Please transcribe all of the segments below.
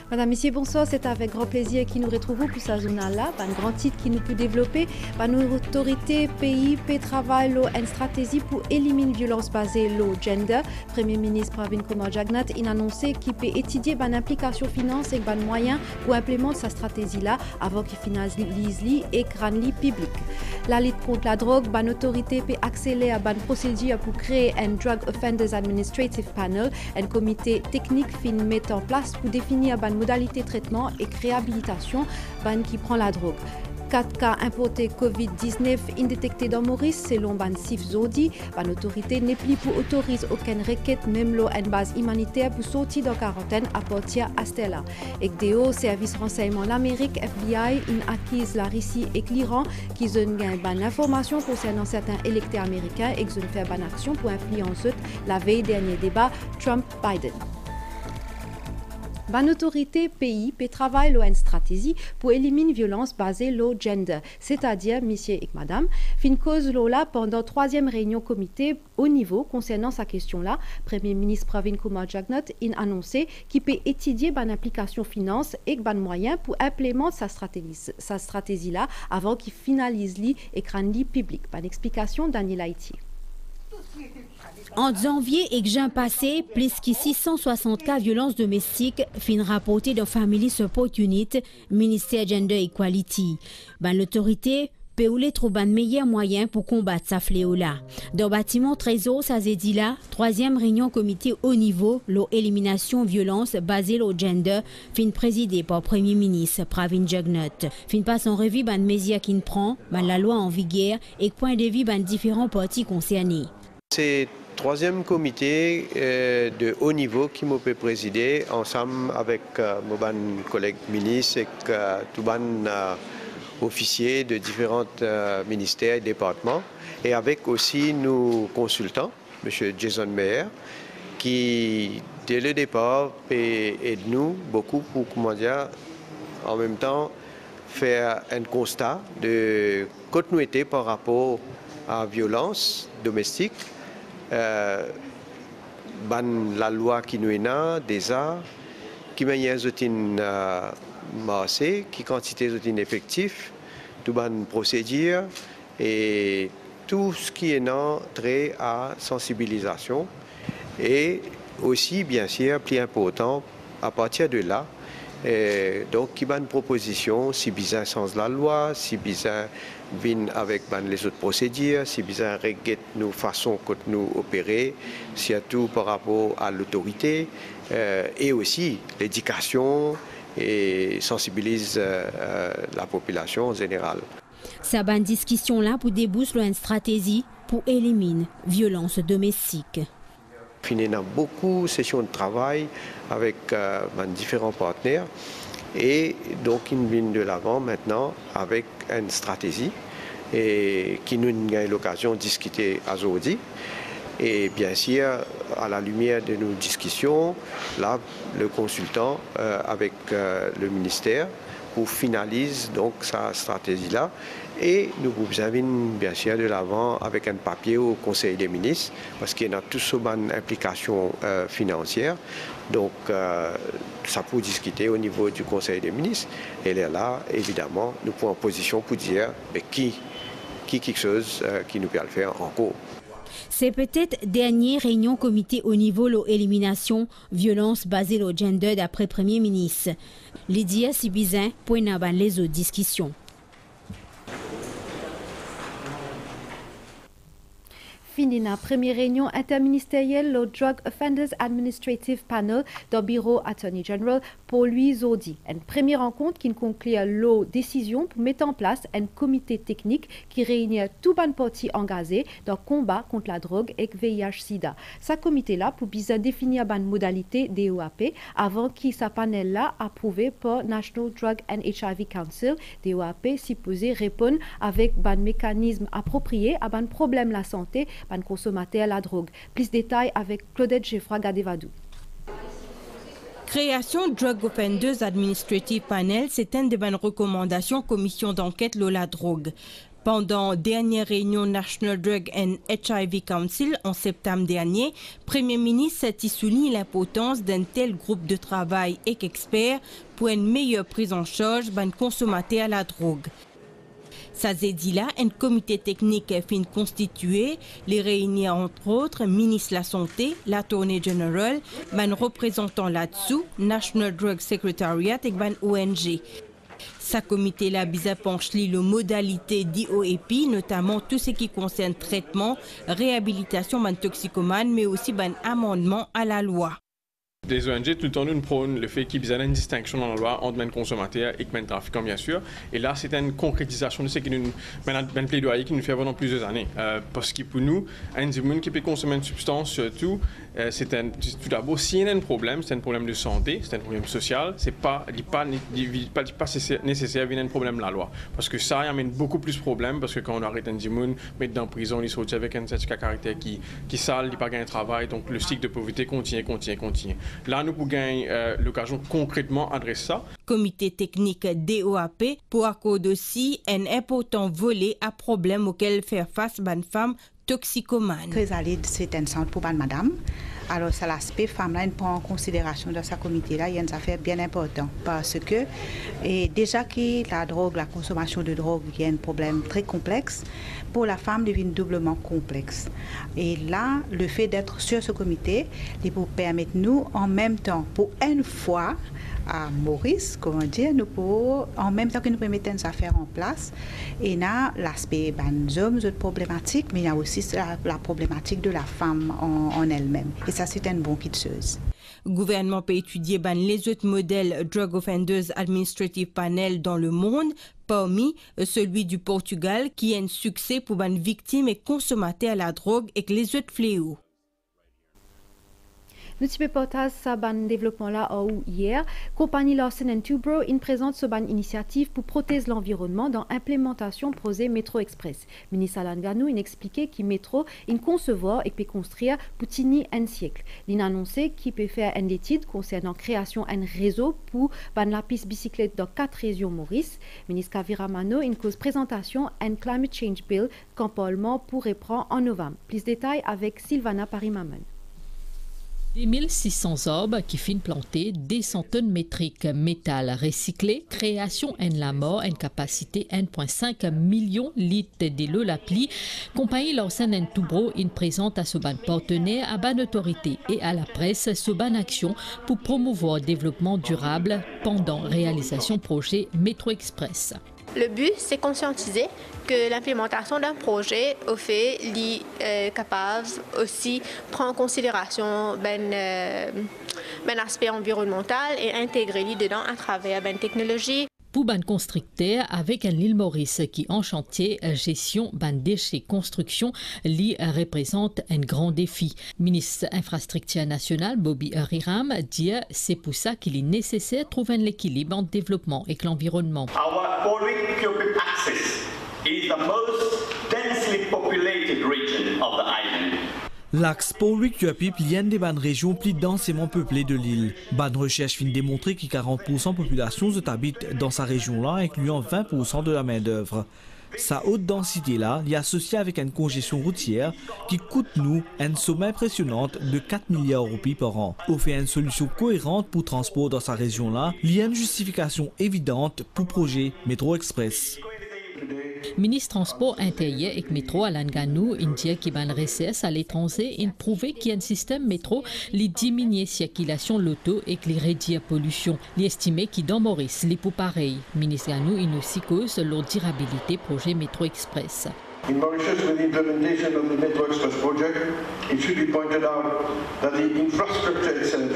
Madame, Monsieur, bonsoir. C'est avec grand plaisir que nous retrouvons pour ce journal-là. Un grand titre qui nous peut développer. Nos autorités, pays, travail, une stratégie pour éliminer la violence basée sur le gender. Premier ministre Pravin Kumar Jagnat a annoncé qu'il peut étudier une implication finance et un moyen pour implémenter sa stratégie-là avant qu'il finalise et crâne public. La lutte contre la drogue, une autorité peut accélérer une procédure pour créer un Drug Offenders Administrative Panel, un comité technique fin met en place pour définir une modalité de traitement et réhabilitation qui prend la drogue. 4 cas importés COVID-19 indétectés dans Maurice, selon Ban Sif Zodi. L'autorité n'est plus pour autoriser aucune requête, même une base humanitaire pour sortir de quarantaine à partir à Stella. Et DO, service renseignement l'Amérique, FBI, acquise la Russie et l'Iran, qui ont une information concernant certains électeurs américains et qui ont fait une action pour influencer la veille dernier débat Trump-Biden. Une autorité pays peut travailler sur une stratégie pour éliminer la violence basée sur le gender, c'est-à-dire, messieurs et madame, fin cause là pendant 3e réunion comité au niveau concernant sa question-là. Premier ministre Pravin Kumar Jagnat a annoncé qu'il peut étudier une application finance et un moyen pour implémenter sa stratégie-là avant qu'il finalise l'écran public. Une explication Daniel Haïti. En janvier et juin passé, plus que 660 cas de violences domestiques fin rapportés dans Family Support Unit, ministère Gender Equality. L'autorité peut trouver un meilleur moyen pour combattre ce fléau-là. Dans le bâtiment Trésor, ça s'est dit là, 3e réunion comité haut niveau, l'élimination violence basée sur le gender, fin présidée par Premier ministre Pravin Jagnat. Fin passe en revue les mesures qu'il prend, la loi en vigueur et point de vue des différents partis concernés. C'est le 3e comité de haut niveau qui m'a présidé ensemble avec mon collègue ministre et tous les officiers de différents ministères et départements et avec aussi nos consultants, M. Jason Meyer, qui dès le départ aide nous beaucoup pour en même temps faire un constat de continuité par rapport à la violence domestique. La loi qui nous est là, déjà, qui manière marché, qui quantité effectif, tout ban procédure et tout ce qui est trait à sensibilisation et aussi bien sûr plus important à partir de là. Donc, qui a une proposition, si besoin sans la loi, si besoin vient avec les autres procédures, si besoin regrette nos façons que nous opérer, surtout par rapport à l'autorité et aussi l'éducation et sensibilise la population en général. Ça une discussion là pour déboucher une stratégie pour éliminer violence domestique. On a beaucoup de sessions de travail avec différents partenaires et donc ils viennent de l'avant maintenant avec une stratégie et qui nous a eu l'occasion de discuter aujourd'hui. Et bien sûr, à la lumière de nos discussions, là, le consultant avec le ministère pour finaliser donc sa stratégie-là. Et nous vous invitons bien sûr de l'avant avec un papier au Conseil des ministres, parce qu'il y a tous une implication financière. Donc, ça peut discuter au niveau du Conseil des ministres. Et là, évidemment, nous pouvons en position pour dire qui quelque chose qui nous peut le faire en cours. C'est peut-être dernière réunion comité au niveau de l'élimination violence basée sur le gender d'après Premier ministre. Lydia Sibizin pour les autres discussions. Fini la première réunion interministérielle, le Drug Offenders Administrative Panel du bureau Attorney General pour lui Zodi. Une première rencontre qui conclut la décision pour mettre en place un comité technique qui réunit tout les parties engagées dans le combat contre la drogue et le VIH-Sida. Ce comité-là pour bien définir les modalités DOAP avant que ce panel-là approuvé par National Drug and HIV Council. DOAP supposé répondre avec un mécanisme approprié à un problème de la santé ban consommateur la drogue. Plus de détails avec Claudette Geoffroy Gadevadou. Création Drug Offenders Administrative Panel, c'est une des bonnes recommandations commission d'enquête sur la drogue. Pendant dernière réunion National Drug and HIV Council en septembre dernier, Premier ministre a souligné l'importance d'un tel groupe de travail et qu'experts pour une meilleure prise en charge des consommateurs à la drogue. Ça dit là, un comité technique fin constitué, les réunir entre autres ministre de la Santé, l'Attorney General, un représentant là-dessous, National Drug Secretariat et un ONG. Sa comité là vise à pencher les modalités d'IOEP, notamment tout ce qui concerne traitement, réhabilitation des toxicomanes, mais aussi un amendement à la loi. Les ONG tout le temps nous prônent le fait qu'il y a une distinction dans la loi entre les consommateurs et les trafiquants, bien sûr. Et là, c'est une concrétisation de ce qui nous un plaidoyer qui nous fait pendant plusieurs années. Parce que pour nous, un monde qui peut consommer une substance, surtout, tout d'abord, s'il y a un problème, c'est un problème de santé, c'est un problème social, c'est pas nécessaire qu'il y ait un problème de la loi. Parce que ça amène beaucoup plus de problèmes, parce que quand on arrête un monde, mettre dans la prison, il sort avec un certificat caractère qui sale, il n'a pas gagné de travail, donc le cycle de pauvreté continue. Là, nous pouvons gagner l'occasion concrètement d'adresser ça. Comité technique DOAP pour accorder aussi un important volet à problème auquel faire face une femme toxicomane. Chrysalide, c'est un centre pour une madame. Alors, c'est l'aspect femme-là, il prend en considération dans sa comité-là, il y a une affaire bien importante parce que déjà que la drogue, la consommation de drogue, il y a un problème très complexe, pour la femme devient doublement complexe. Et là, le fait d'être sur ce comité, il peut permettre nous, en même temps, pour une fois, à Maurice, comment dire, nous pouvons, en même temps que nous pouvons mettre une affaire en place, et là, l'aspect des hommes, c'est problématique, mais il y a aussi la problématique de la femme en elle-même. Et ça, c'est un bon kitseuse. Le gouvernement peut étudier les autres modèles Drug Offenders Administrative Panel dans le monde, parmi celui du Portugal, qui a un succès pour les victimes et consommateurs à la drogue et les autres fléaux. Nous avons porté ce développement là hier. Compagnie Larsen & Toubro présente ce initiative pour protéger l'environnement dans l'implémentation projet Métro Express. Ministre Alan Ganou expliqué qu'il métro une concevoir et peut construire pour un siècle. Il a annoncé qu'il peut faire une étude concernant la création d'un réseau pour la piste bicyclette dans 4 régions Maurice. Ministre Kavira Mano une cause présentation un Climate Change Bill qu'en Parlement pour reprendre en novembre. Plus de détails avec Sylvana Parimaman. Des 1600 arbres qui finissent plantés, des centaines métriques métal recyclé, création en la mort, une capacité 1,5 million litres de l'eau la pli. Compagnie Larsen & Toubro une présente à ce ban partenaire, à ban autorité et à la presse ce ban action pour promouvoir le développement durable pendant réalisation projet Métro Express. Le but, c'est conscientiser que l'implémentation d'un projet au fait est capable aussi prendre en considération l'aspect environnemental et intégrer dedans à travers la technologie. Pour ban constructeur avec un l'île Maurice qui en chantier gestion ban déchets construction représente un grand défi. Ministre infrastructure nationale Bobby Riram dit c'est pour ça qu'il est nécessaire de trouver un équilibre entre développement et l'environnement. Our Paul-Wick-Cupid axis is the most densely populated region of the island. L'axe Paul-Wick-Cupid vient des bandes régions plus densément peuplées de l'île. Bandes recherche vient démontrer que 40% de population habite dans sa région-là, incluant 20% de la main-d'œuvre. Sa haute densité-là est associée avec une congestion routière qui coûte nous une somme impressionnante de 4 milliards de roupies par an. Au fait une solution cohérente pour le transport dans sa région-là, il y a une justification évidente pour le projet Métro Express. Ministre Transport intérieur et métro Alan Ganou dit qu'il ban recesse à l'étranger il prouvé qu'il y a un système métro qui diminue la circulation l'auto et qui réduit la pollution. Il estimé qu'il dans Maurice les pour pareil. Ministre Ganou il aussi cause leur durabilité projet Métro Express. In Mauritius, with the implementation of the Metro Express project, it should be pointed out that the infrastructure itself.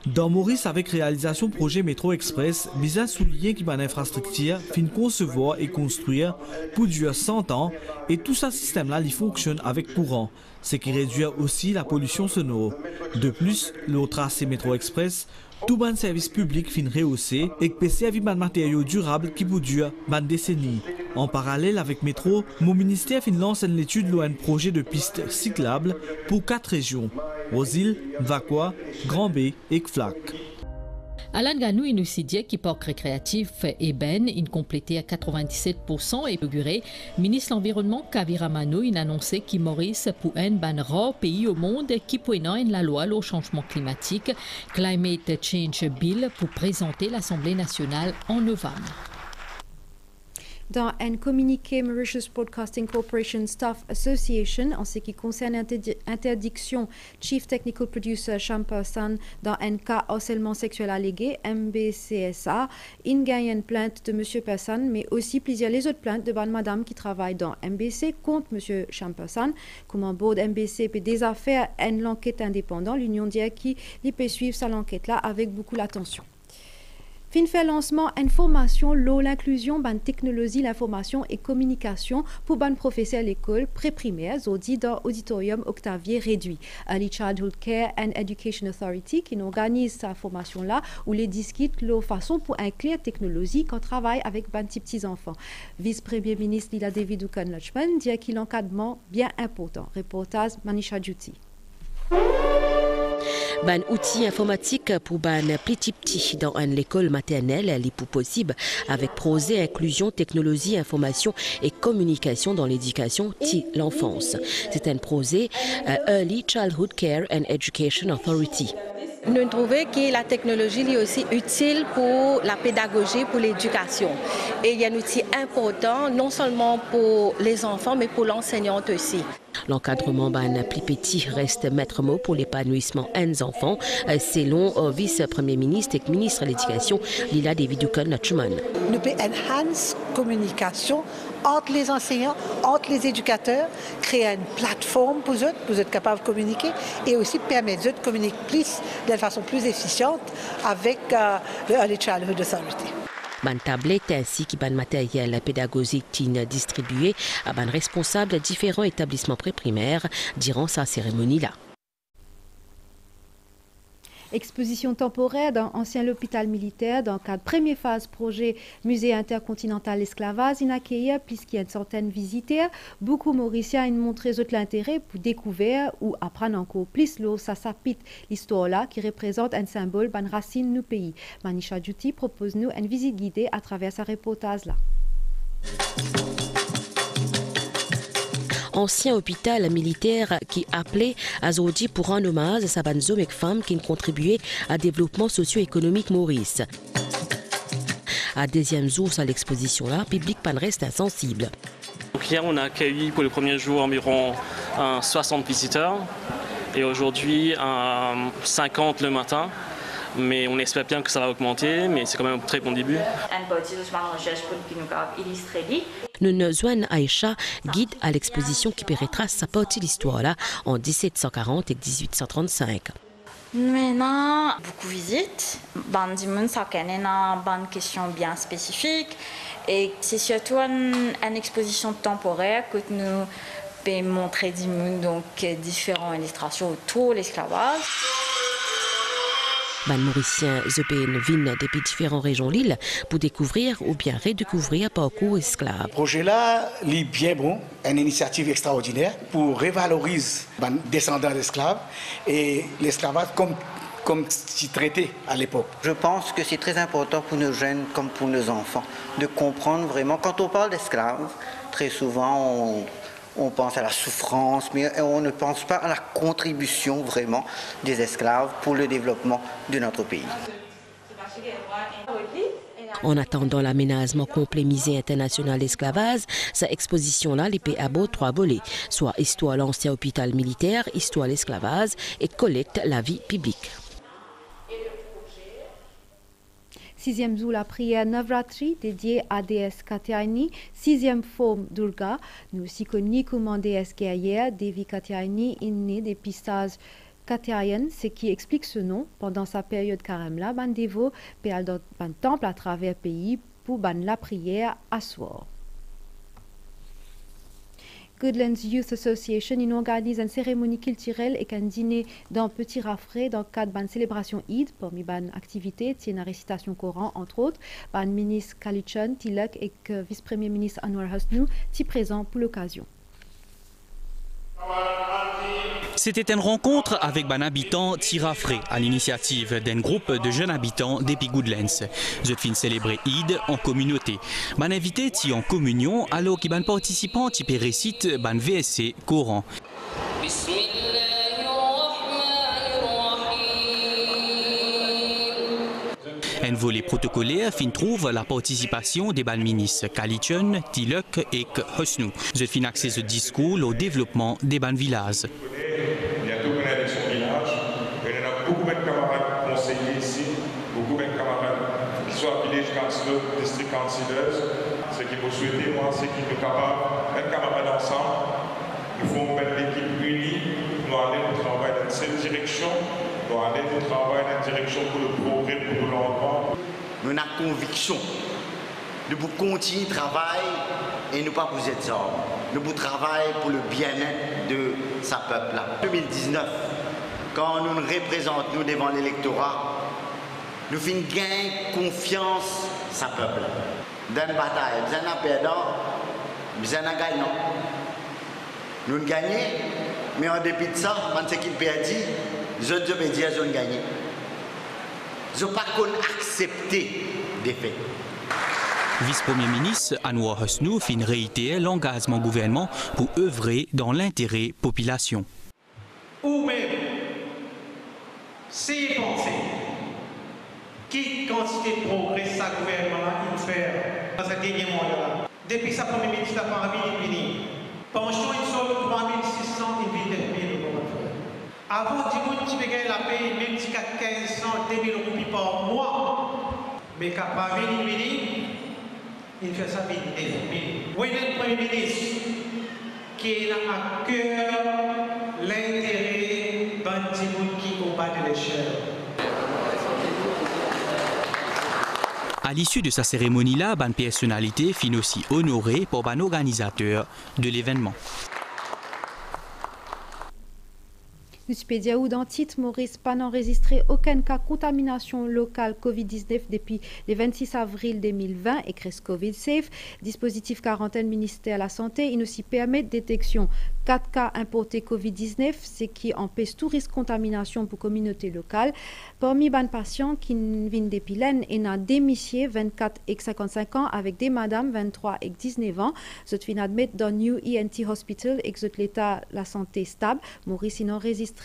Dans Maurice, avec réalisation projet Métro Express, vise à souligner qu'il y a une infrastructure fin concevoir et construire pour durer 100 ans et tout ce système-là il fonctionne avec courant, ce qui réduit aussi la pollution sonore. De plus, le tracé Métro Express, tout bon service public fin rehaussé et que servi de matériaux durables qui peut durer une décennie. En parallèle avec Métro, mon ministère fin lance une étude d'un projet de pistes cyclables pour 4 régions. Aux îles, Vakwa, Grand Bay et Kflak. Alan Ganou, il nous dit qu'il parc récréatif et ben, il complété à 97% et inauguré. Ministre de l'Environnement, Kavira Mano, il annoncé qu'il Maurice pour un rare pays au monde qui peut la loi au changement climatique, Climate Change Bill, pour présenter l'Assemblée nationale en novembre. Dans un communiqué, Mauritius Broadcasting Corporation Staff Association, en ce qui concerne l'interdiction Chief Technical Producer Champa San dans un cas harcèlement sexuel allégué, MBCSA, il gagne une plainte de M. Passan, mais aussi plusieurs les autres plaintes de madame qui travaille dans MBC contre M. Champa San. Comme un board MBC peut des affaires une enquête indépendante, l'Union dit qu'il peut suivre cette enquête-là avec beaucoup d'attention. Fin fait lancement information, l'inclusion, technologie, l'information et communication pour ban professeurs à l'école pré-primaire, audit dans auditorium Octavier réduit. Early Childhood Care and Education Authority qui organise cette formation-là où les discute la façon pour inclure technologie qu'on travaille avec petits enfants. Vice-premier ministre Lila David Dukan-Lachman dit qu'il encadrement bien important. Reportage Manisha Juti. Ban outil informatique pour ban petit dans l'école maternelle, les plus possible avec projet inclusion, technologie, information et communication dans l'éducation de l'enfance. C'est un projet Early Childhood Care and Education Authority. Nous trouvons que la technologie est aussi utile pour la pédagogie, pour l'éducation. Et il y a un outil important, non seulement pour les enfants, mais pour l'enseignant aussi. L'encadrement ban plus petit reste maître mot pour l'épanouissement des enfants, selon vice-premier ministre et ministre de l'Éducation, Lila David Dukan-Lachman. Nous pouvons enhance communication entre les enseignants, entre les éducateurs, créer une plateforme pour eux être capables de communiquer et aussi permettre eux de communiquer plus, de façon plus efficiente avec le Early Childhood Authority. Ban tablette ainsi que ban matériel pédagogique distribué à ban responsables de différents établissements pré-primaires durant sa cérémonie-là. Exposition temporaire dans ancien hôpital militaire dans le cadre première phase projet musée intercontinental esclavage in accueilli puisqu'il y a une centaine de visiteurs. Beaucoup Mauriciens ont montré l'intérêt pour découvrir ou apprendre encore plus ça s'apite l'histoire là qui représente un symbole ban racine nous pays. Manisha Juti propose nous une visite guidée à travers sa reportage là. Ancien hôpital militaire qui appelait Azodi pour un hommage à sa bonne hommes et femmes qui ont contribué à développement socio-économique Maurice. À deuxième jour à l'exposition là, public pan reste insensible. Donc hier on a accueilli pour le premier jour environ 60 visiteurs et aujourd'hui 50 le matin. Mais on espère bien que ça va augmenter, mais c'est quand même un très bon début. Nous Zouane Aïcha, guide à l'exposition qui retrace sa partie l'histoire là en 1740 et 1835. Maintenant, beaucoup visitent. Bandimoun, ça connaît une question bien spécifique. Et c'est surtout une exposition temporaire que nous pouvons montrer donc différentes illustrations autour de l'esclavage. Les Mauriciens viennent depuis différentes régions de l'île pour découvrir ou bien redécouvrir parcours esclaves. Le projet-là est bien bon, une initiative extraordinaire pour revaloriser les descendants d'esclaves et l'esclavage comme c'est traité à l'époque. Je pense que c'est très important pour nos jeunes comme pour nos enfants de comprendre vraiment, quand on parle d'esclaves, très souvent on pense à la souffrance, mais on ne pense pas à la contribution vraiment des esclaves pour le développement de notre pays. En attendant l'aménagement complet musée international d'esclavage, sa exposition-là les aborde 3 volets, soit histoire de l'ancien hôpital militaire, histoire de l'esclavage et collecte la vie publique. 6e jour la prière Navratri dédiée à déesse Katyayani, 6e forme Durga, nous aussi connue comme déesse guerrière, Devi Katyayani, innée des pistages Katyayan, ce qui explique ce nom. Pendant sa période carême-là, ban dévot péal dans ban temple à travers le pays pour ban la prière à soir. Goodlands Youth Association organise une cérémonie culturelle et un dîner dans Petit Raffray dans le cadre d'une célébration Eid. Parmi les activités, il y a une récitation Coran, entre autres. Le ministre Kalichan Tilak et le vice-premier ministre Anwar Hasnou sont présents pour l'occasion. C'était une rencontre avec un habitant Tirafré à l'initiative d'un groupe de jeunes habitants d'Epigoodlands. Je fin célébrer Eid en communauté. Ban invité ti en communion alors que ban participant ti récite ban VSC Coran. Un volet protocolaire fin trouve la participation des ban ministres Kalichun, Tiluk et Hosnu. Je fin axer ce discours au développement des ban villages. Bientôt qu'on a l'élection village, et on a beaucoup de camarades conseillers ici, beaucoup de camarades qui soient village councillors, district councillors. Ce qu'il faut souhaiter, moi, c'est qu'ils soient capables, être camarades ensemble, nous faut mettre l'équipe unie, nous aller au travail dans cette direction. Nous allons au travail dans la direction pour le progrès, pour l'enfant. Nous avons conviction de continuer le travail et ne pas vous être hommes. Nous travaillons pour le bien-être de sa peuple. En 2019, quand nous nous représentons devant l'électorat, nous faisons gagner confiance à sa peuple. Dans une bataille, nous avons perdant, nous avons gagnant. Nous gagnons, mais en dépit de ça, quand c'est qu'il perdit, je vais dire qu'ils ont gagné. Je n'ai pas accepté des faits. Vice-premier ministre Anwar Hosnu fin réitérer l'engagement gouvernement pour œuvrer dans l'intérêt population. Ou même, c'est penser quelle quantité de progrès ça gouvernement a fait dans ce dernier mois-là. Depuis sa premier ministre a parmi pension une somme de 3600 et 29 000 euros. Avant, tu peux gagner la paye même si 1500, 2000 roupies par mois. Mais quand parmi il fait ça 29 000. Oui, le Premier ministre qui a à cœur l'intérêt d'Antimoun qui est au bas de l'échelle. À l'issue de sa cérémonie-là, une personnalité fin aussi honorée pour un organisateur de l'événement. Newspedia ou dans titre, Maurice pas enregistré aucun cas de contamination locale Covid-19 depuis le 26 avril 2020 et Chris Covid Safe. Dispositif quarantaine ministère de la Santé, il aussi permet détection 4 cas importés Covid-19, ce qui empêche tout risque de contamination pour la communauté locale. Parmi les patients qui viennent depuis l'Aisne, il y a des messieurs 24 et 55 ans avec des madames 23 et 19 ans. Ils sont admis dans New ENT Hospital et l'état de la santé stable. Maurice a enregistré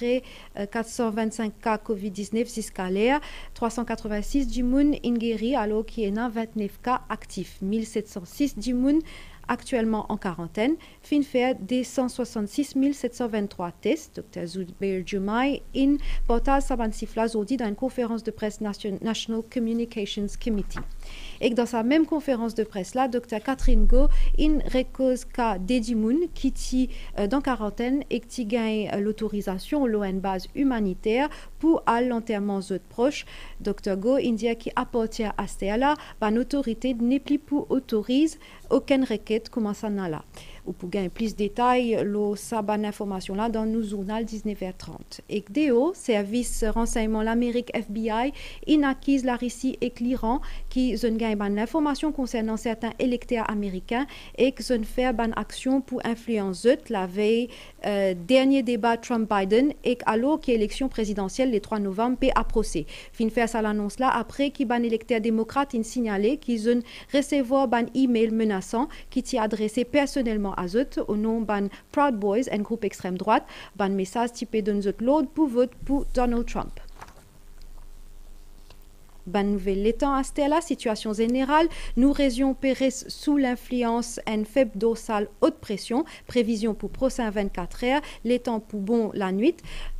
425 cas Covid-19 jusqu'à l'air, 386 du monde in guéri alors qu'il y a 29 cas actifs, 1706 du monde actuellement en quarantaine. Fin fait des 166 723 tests. Dr. Zubair Jumai in portal Sabansifla aujourd'hui dans une conférence de presse National Communications Committee. Et dans sa même conférence de presse là, Dr. Catherine Go in recose cas Dedimoun qui ti dans quarantaine et qui gagne l'autorisation l'ON base humanitaire pour à l'enterrement de proches. Dr. Go India qui appartient à cela, une autorité n'est plus pour autorise aucune requête comme ça là. Ou pour gagner plus de détails, le saban information là dans nos journal 19h30. Et DO, service renseignement l'Amérique FBI, inacquise la Russie et l'Iran qui ont gagné une information concernant certains électeurs américains et qui ont fait une action pour influencer la veille dernier débat Trump-Biden et alors que l'élection présidentielle le 3 novembre peut approcher. Fin fait ça l'annonce là après qu'ils ban électeurs démocrates ont signalé qu'ils ont recevoir un email menaçant qui t'y adressé personnellement à eux au nom ban Proud Boys, un groupe extrême droite, ban message typé d'un autre load pour vote pour Donald Trump. Ban nouvelle étant à la situation générale, nous régions périssent sous l'influence d'une faible dorsale haute pression, prévision pour prochain 24 heures, l'étant pour bon la nuit.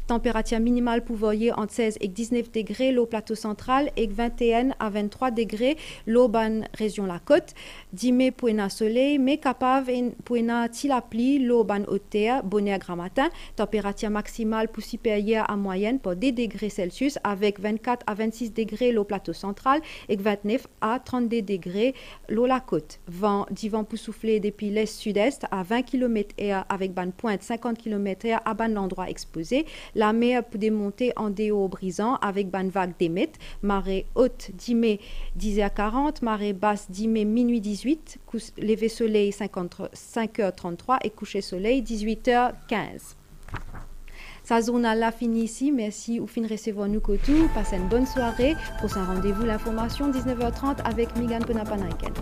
Température minimale pour voyer entre 16 et 19 degrés, l'eau plateau central et 21 à 23 degrés, l'eau ban région la côte. Dime pour un soleil, mais capable pour un tilapli, l'eau ban haute terre, bonheur grand matin. Température maximale pour supérieure à moyenne pour 10 degrés Celsius avec 24 à 26 degrés l'eau plateau central et 29 à 32 degrés l'eau la côte. Vent pour souffler depuis l'est-sud-est à 20 km/h avec ban pointe 50 km/h à ban l'endroit exposé. La mer peut démonter en déo brisant avec ban vague d'émette. Marée haute 10 mai 10h40, marée basse 10 mai minuit 18, lever soleil 5h33 et coucher soleil 18h15. Sa journal-là finit ici. Merci ou fin recevoir nous tout. Passez une bonne soirée. Prochain rendez-vous, l'information 19h30 avec Megan Penapanaiken.